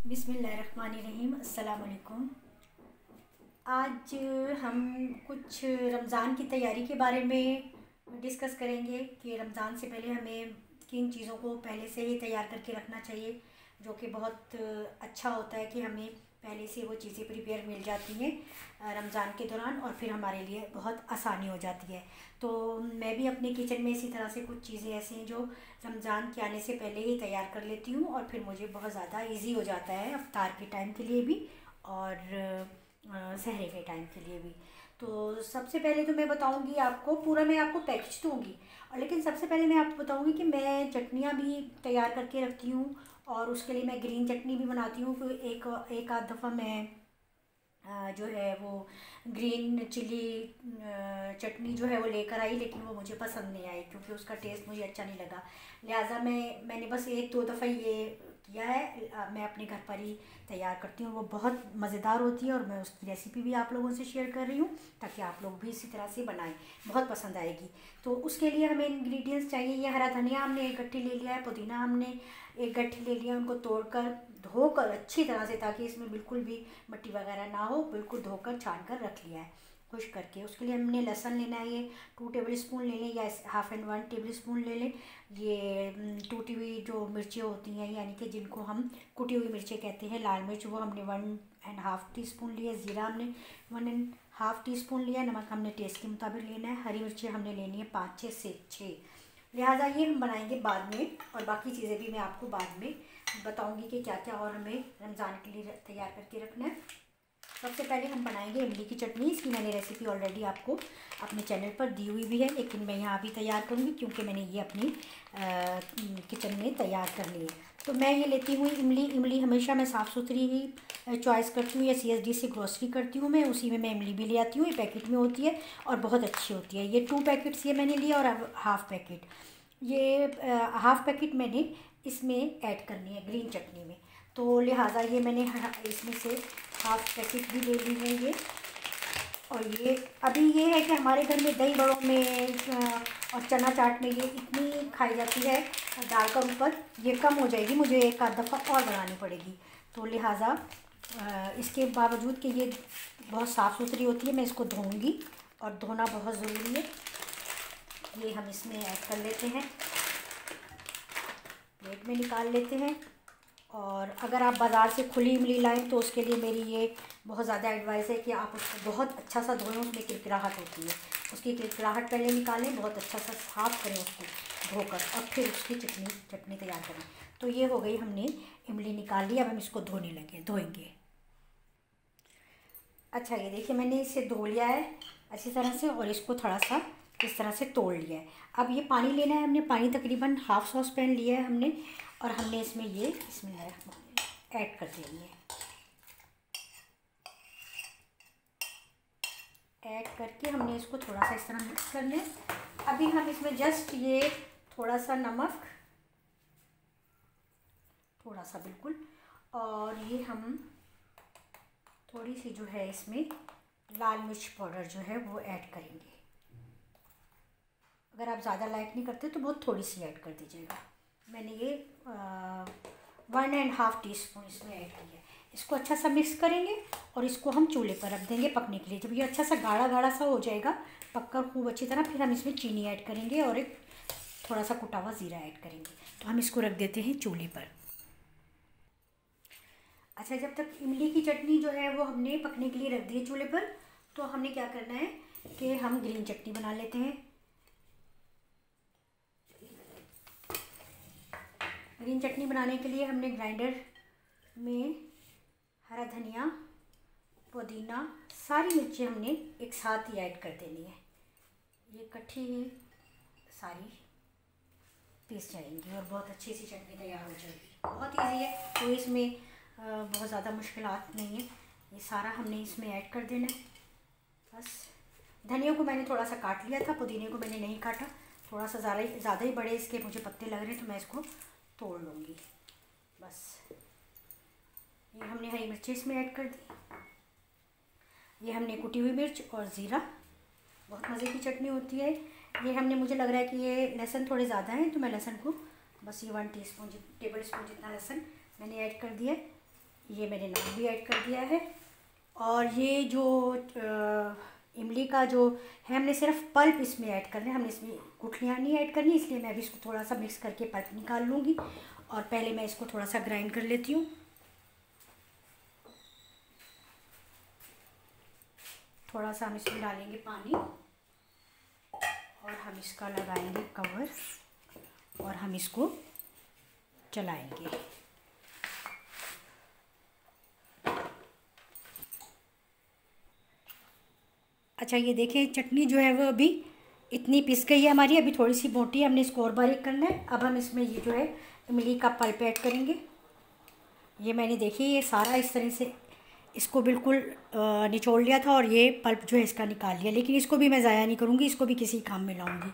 बिस्मिल्लाहिर्रहमानिर्रहीम। अस्सलाम वालेकुम। आज हम कुछ रमज़ान की तैयारी के बारे में डिस्कस करेंगे कि रमज़ान से पहले हमें किन चीज़ों को पहले से ही तैयार करके रखना चाहिए, जो कि बहुत अच्छा होता है कि हमें पहले से वो चीज़ें प्रिपेयर मिल जाती हैं रमज़ान के दौरान, और फिर हमारे लिए बहुत आसानी हो जाती है। तो मैं भी अपने किचन में इसी तरह से कुछ चीज़ें ऐसी हैं जो रमज़ान के आने से पहले ही तैयार कर लेती हूँ, और फिर मुझे बहुत ज़्यादा इजी हो जाता है इफ्तार के टाइम के लिए भी और सहरे के टाइम के लिए भी। तो सबसे पहले तो मैं बताऊँगी आपको, पूरा मैं आपको पैकेज दूँगी, और लेकिन सबसे पहले मैं आपको बताऊँगी कि मैं चटनियाँ भी तैयार करके रखती हूँ, और उसके लिए मैं ग्रीन चटनी भी बनाती हूँ। तो एक आध दफ़ा मैं जो है वो ग्रीन चिली चटनी जो है वो लेकर आई, लेकिन वो मुझे पसंद नहीं आई क्योंकि उसका टेस्ट मुझे अच्छा नहीं लगा। लिहाजा मैंने बस एक दो दफ़ा ये किया है। मैं अपने घर पर ही तैयार करती हूँ, वो बहुत मज़ेदार होती है, और मैं उसकी रेसिपी भी आप लोगों से शेयर कर रही हूँ ताकि आप लोग भी इसी तरह से बनाएं, बहुत पसंद आएगी। तो उसके लिए हमें इंग्रेडिएंट्स चाहिए। ये हरा धनिया हमने एक गट्ठी ले लिया है, पुदीना हमने एक गट्ठी ले लिया, उनको तोड़कर धोकर अच्छी तरह से, ताकि इसमें बिल्कुल भी मिट्टी वगैरह ना हो, बिल्कुल धोकर छान कर रख लिया है खुश करके। उसके लिए हमने लहसुन लेना है, ये 2 टेबल स्पून ले लें, या हाफ एंड 1 टेबल स्पून ले लें। ये टूटी हुई जो मिर्चें होती हैं, यानी कि जिनको हम कुटी हुई मिर्चें कहते हैं, लाल मिर्च, वो हमने 1.5 टीस्पून लिया। ज़ीरा हमने 1.5 टीस्पून लिया। नमक हमने टेस्ट के मुताबिक लेना है। हरी मिर्चें हमने लेनी है 5 से 6। लिहाजा ये हम बनाएंगे बाद में, और बाकी चीज़ें भी मैं आपको बाद में बताऊंगी कि क्या क्या और हमें रमज़ान के लिए तैयार करके रखना है। सबसे पहले हम बनाएंगे इमली की चटनी। इसकी मैंने रेसिपी ऑलरेडी आपको अपने चैनल पर दी हुई भी है, लेकिन मैं यहाँ भी तैयार करूँगी क्योंकि मैंने ये अपनी किचन में तैयार कर ली है। तो मैं ये लेती हूँ इमली हमेशा मैं साफ़ सुथरी ही चॉइस करती हूँ, या CSD से ग्रोसरी करती हूँ मैं, उसी में मैं इमली भी ले आती हूँ। ये पैकेट में होती है और बहुत अच्छी होती है। ये 2 पैकेट्स ये मैंने लिया, और अब हाफ़ पैकेट, ये हाफ़ पैकेट मैंने इसमें ऐड करनी है ग्रीन चटनी में। तो लिहाजा ये मैंने इसमें से हाफ़ पैकेट भी ले ली है ये। और ये अभी ये है कि हमारे घर में दही बड़ों में और चना चाट में ये इतनी खाई जाती है डालकर ऊपर, ये कम हो जाएगी, मुझे एक आध दफ़ा और बनानी पड़ेगी। तो लिहाजा इसके बावजूद कि ये बहुत साफ़ सुथरी होती है, मैं इसको धोऊँगी, और धोना बहुत ज़रूरी है। ये हम इसमें ऐड कर लेते हैं, प्लेट में निकाल लेते हैं। और अगर आप बाज़ार से खुली इमली लाएँ तो उसके लिए मेरी ये बहुत ज़्यादा एडवाइस है कि आप उसको बहुत अच्छा सा धोएं, उसमें किरकिराहट होती है, उसकी किरकिराहट पहले निकालें, बहुत अच्छा सा साफ़ करें उसको धोकर, और फिर उसकी चटनी तैयार करें। तो ये हो गई, हमने इमली निकाल ली। अब हम इसको धोएंगे। अच्छा, ये देखिए मैंने इसे धो लिया है अच्छी तरह से, और इसको थोड़ा सा इस तरह से तोड़ लिया है। अब ये पानी लेना है हमने, पानी तकरीबन हाफ़ सॉस पैन लिया है हमने, और हमने इसमें ये इसमें ऐड कर देनी है। ऐड करके हमने इसको थोड़ा सा इस तरह मिक्स करना है। अभी हम इसमें जस्ट ये थोड़ा सा नमक, थोड़ा सा बिल्कुल, और ये हम थोड़ी सी जो है इसमें लाल मिर्च पाउडर जो है वो ऐड करेंगे। अगर आप ज़्यादा लाइक नहीं करते तो बहुत थोड़ी सी ऐड कर दीजिएगा। मैंने ये 1.5 टीस्पून इसमें ऐड किया है। इसको अच्छा सा मिक्स करेंगे, और इसको हम चूल्हे पर रख देंगे पकने के लिए। जब ये अच्छा सा गाढ़ा गाढ़ा सा हो जाएगा, पककर खूब अच्छी तरह, फिर हम इसमें चीनी ऐड करेंगे और एक थोड़ा सा कुटा हुआ ज़ीरा ऐड करेंगे। तो हम इसको रख देते हैं चूल्हे पर। अच्छा, जब तक इमली की चटनी जो है वो हमने पकने के लिए रख दी है चूल्हे पर, तो हमने क्या करना है कि हम ग्रीन चटनी बना लेते हैं। ग्रीन चटनी बनाने के लिए हमने ग्राइंडर में हरा धनिया, पुदीना, सारी मिर्चें हमने एक साथ ही ऐड कर देनी है। ये इकट्ठी ही सारी पीस जाएंगी, और बहुत अच्छी सी चटनी तैयार हो जाएगी। बहुत ईजी है, तो इसमें बहुत ज़्यादा मुश्किलात नहीं है। ये सारा हमने इसमें ऐड कर देना है बस। धनिया को मैंने थोड़ा सा काट लिया था, पुदीने को मैंने नहीं काटा, थोड़ा सा ज़्यादा ही बड़े इसके मुझे पत्ते लग रहे हैं, तो मैं इसको तोड़ लूँगी बस। ये हमने हरी मिर्ची इसमें ऐड कर दी, ये हमने कुटी हुई मिर्च और ज़ीरा, बहुत मज़े की चटनी होती है। ये हमने, मुझे लग रहा है कि ये लहसुन थोड़े ज़्यादा हैं, तो मैं लहसुन को बस ये 1 टेबल स्पून जितना लहसुन मैंने ऐड कर दिया। ये मैंने नमक भी ऐड कर दिया है। और ये जो इमली का जो है, हमने सिर्फ पल्प इसमें ऐड करना है, हमने इसमें गुठलियाँ नहीं ऐड करनी, इसलिए मैं अभी इसको थोड़ा सा मिक्स करके पल्प निकाल लूँगी। और पहले मैं इसको थोड़ा सा ग्राइंड कर लेती हूँ। थोड़ा सा हम इसमें डालेंगे पानी और हम इसका लगाएंगे कवर और हम इसको चलाएंगे। अच्छा, ये देखें चटनी जो है वो अभी इतनी पिस गई है हमारी, अभी थोड़ी सी मोटी है, हमने इसको और बारीक करना है। अब हम इसमें ये जो है इमली का पल्प ऐड करेंगे। ये मैंने देखिए ये सारा इस तरह से इसको बिल्कुल निचोड़ लिया था और ये पल्प जो है इसका निकाल लिया, लेकिन इसको भी मैं ज़ाया नहीं करूँगी, इसको भी किसी काम में लाऊंगी।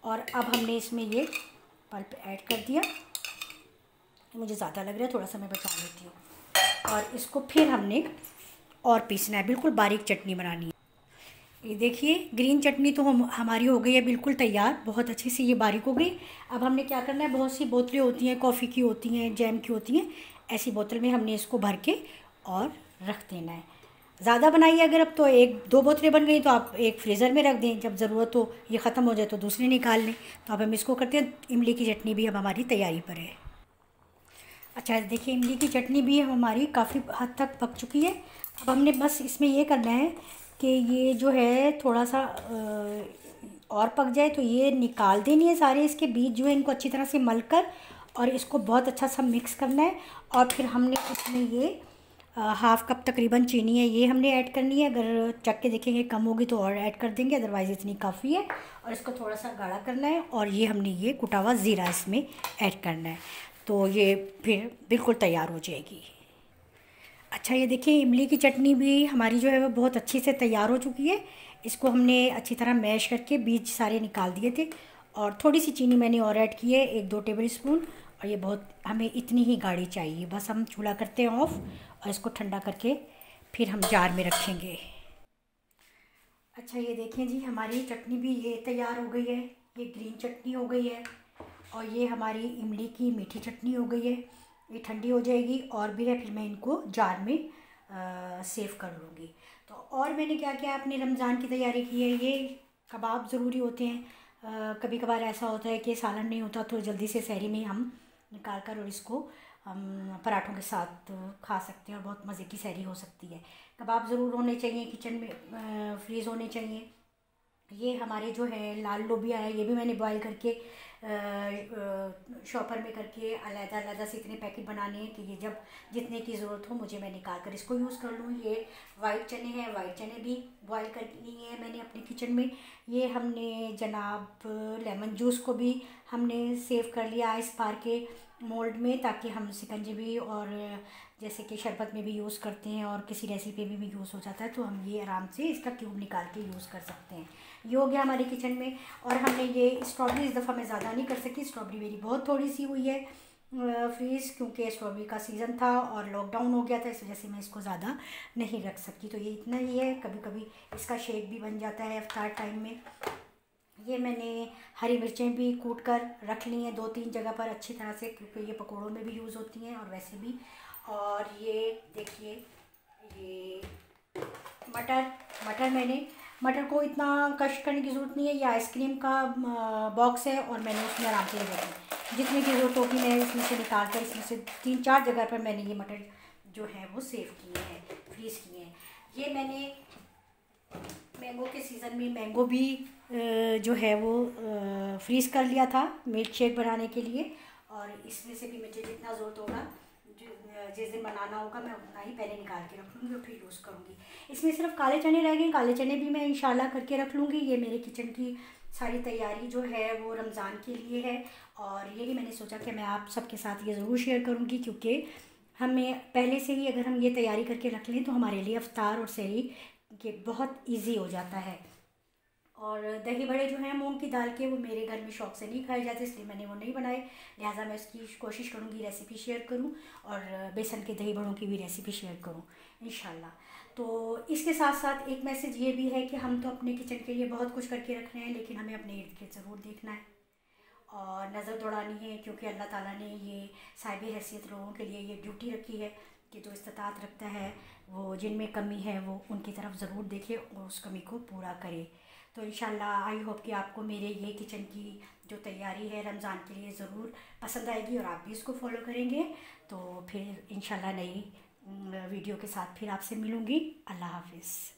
और अब हमने इसमें ये पल्प ऐड कर दिया, मुझे ज़्यादा लग रहा है, थोड़ा सा मैं बचा लेती हूँ। और इसको फिर हमने और पीसना है, बिल्कुल बारीक चटनी बनानी है। ये देखिए ग्रीन चटनी तो हमारी हो गई है बिल्कुल तैयार, बहुत अच्छी से ये बारीक हो गई। अब हमने क्या करना है, बहुत सी बोतलें होती हैं, कॉफ़ी की होती हैं, जैम की होती हैं, ऐसी बोतल में हमने इसको भर के और रख देना है। ज़्यादा बनाइए अगर, अब तो 1-2 बोतलें बन गई तो आप एक फ्रीज़र में रख दें, जब ज़रूरत हो ये ख़त्म हो जाए तो दूसरी निकाल लें। तो अब हम इसको करते हैं, इमली की चटनी भी अब हमारी तैयारी पर है। अच्छा देखिए इमली की चटनी भी हमारी काफ़ी हद तक पक चुकी है। अब हमने बस इसमें ये करना है कि ये जो है थोड़ा सा और पक जाए तो ये निकाल देनी है, सारे इसके बीज जो है इनको अच्छी तरह से मल कर और इसको बहुत अच्छा सा मिक्स करना है। और फिर हमने इसमें ये हाफ़ कप तकरीबन चीनी है, ये हमने ऐड करनी है। अगर चख के देखेंगे कम होगी तो और ऐड कर देंगे, अदरवाइज़ इतनी काफ़ी है। और इसको थोड़ा सा गाढ़ा करना है और ये हमने ये कुटा हुआ ज़ीरा इसमें ऐड करना है, तो ये फिर बिल्कुल तैयार हो जाएगी। अच्छा ये देखिए इमली की चटनी भी हमारी जो है वो बहुत अच्छी से तैयार हो चुकी है। इसको हमने अच्छी तरह मैश करके बीज सारे निकाल दिए थे और थोड़ी सी चीनी मैंने और ऐड की है, 1-2 टेबल स्पून। और ये बहुत हमें इतनी ही गाढ़ी चाहिए, बस हम चूल्हा करते हैं ऑफ़ और इसको ठंडा करके फिर हम जार में रखेंगे। अच्छा ये देखें जी हमारी चटनी भी ये तैयार हो गई है, ये ग्रीन चटनी हो गई है और ये हमारी इमली की मीठी चटनी हो गई है। ये ठंडी हो जाएगी और भी है, फिर मैं इनको जार में सेव कर लूँगी। तो और मैंने क्या किया, अपने रमज़ान की तैयारी की है। ये कबाब ज़रूरी होते हैं, कभी कभार ऐसा होता है कि सालन नहीं होता तो जल्दी से सहरी में हम निकाल कर और इसको हम पराठों के साथ खा सकते हैं और बहुत मज़े की सहरी हो सकती है। कबाब ज़रूर होने चाहिए किचन में, फ्रीज़ होने चाहिए। ये हमारे जो है लाल लोबिया है, ये भी मैंने बॉईल करके शॉपर में करके अलग-अलग से इतने पैकेट बनाने हैं कि ये जब जितने की ज़रूरत हो मुझे मैं निकाल कर इसको यूज़ कर लूँ। ये वाइट चने हैं, वाइट चने भी बॉईल कर लिए हैं मैंने अपने किचन में। ये हमने जनाब लेमन जूस को भी हमने सेव कर लिया आइस बार के मोल्ड में, ताकि हम शिकंजी और जैसे कि शरबत में भी यूज़ करते हैं और किसी रेसिपी में भी यूज़ हो जाता है, तो हम ये आराम से इसका क्यूब निकाल के यूज़ कर सकते हैं। ये हो गया हमारे किचन में। और हमने ये स्ट्रॉबेरी इस दफ़ा मैं ज़्यादा नहीं कर सकी, स्ट्रॉबेरी मेरी बहुत थोड़ी सी हुई है फ्रीज़, क्योंकि स्ट्रॉबेरी का सीज़न था और लॉकडाउन हो गया था, इस वजह से मैं इसको ज़्यादा नहीं रख सकती। तो ये इतना ही है, कभी कभी इसका शेक भी बन जाता है इफ्तार टाइम में। ये मैंने हरी मिर्चें भी कूट कर रख ली हैं 2-3 जगह पर अच्छी तरह से, क्योंकि ये पकौड़ों में भी यूज़ होती हैं और वैसे भी। और ये देखिए ये मटर मटर को इतना कष्ट करने की ज़रूरत नहीं है, ये आइसक्रीम का बॉक्स है और मैंने उसमें आराम से रखी, जितने की ज़रूरत होगी मैं इसमें से निकाल कर इसमें से 3-4 जगह पर मैंने ये मटर जो है वो सेव किए हैं, फ्रीज़ किए हैं। ये मैंने मैंगो के सीज़न में मैंगो भी जो है वो फ्रीज़ कर लिया था मिल्क शेक बनाने के लिए, और इसमें से भी मुझे जितना ज़रूरत होगा जिस दिन बनाना होगा मैं उतना ही पहले निकाल के रख लूँगी और फिर यूज़ करूँगी। इसमें सिर्फ काले चने रह गए, काले चने भी मैं इंशाल्लाह करके रख लूँगी। ये मेरे किचन की सारी तैयारी जो है वो रमज़ान के लिए है, और ये भी मैंने सोचा कि मैं आप सबके साथ ये ज़रूर शेयर करूँगी, क्योंकि हमें पहले से ही अगर हम ये तैयारी करके रख लें तो हमारे लिए इफ्तार और सहरी के बहुत ईजी हो जाता है। और दही बड़े जो हैं मूंग की दाल के, वो मेरे घर में शौक़ से नहीं खाए जाते, इसलिए मैंने वो नहीं बनाए, लिहाजा मैं उसकी कोशिश करूँगी रेसिपी शेयर करूँ और बेसन के दही बड़ों की भी रेसिपी शेयर करूँ इंशाल्लाह। तो इसके साथ साथ एक मैसेज ये भी है कि हम तो अपने किचन के लिए बहुत कुछ करके रख रहे हैं, लेकिन हमें अपने इर्द गिर्द ज़रूर देखना है और नज़र दौड़ानी है, क्योंकि अल्लाह ताला ने ये साहिब हैसियत लोगों के लिए ये ड्यूटी रखी है कि जो इस्तात रखता है वो जिनमें कमी है वो उनकी तरफ ज़रूर देखे और उस कमी को पूरा करे। तो इंशाल्लाह आई होप कि आपको मेरे ये किचन की जो तैयारी है रमज़ान के लिए ज़रूर पसंद आएगी और आप भी इसको फॉलो करेंगे। तो फिर इंशाल्लाह नई वीडियो के साथ फिर आपसे मिलूँगी। अल्लाह हाफ़िज़।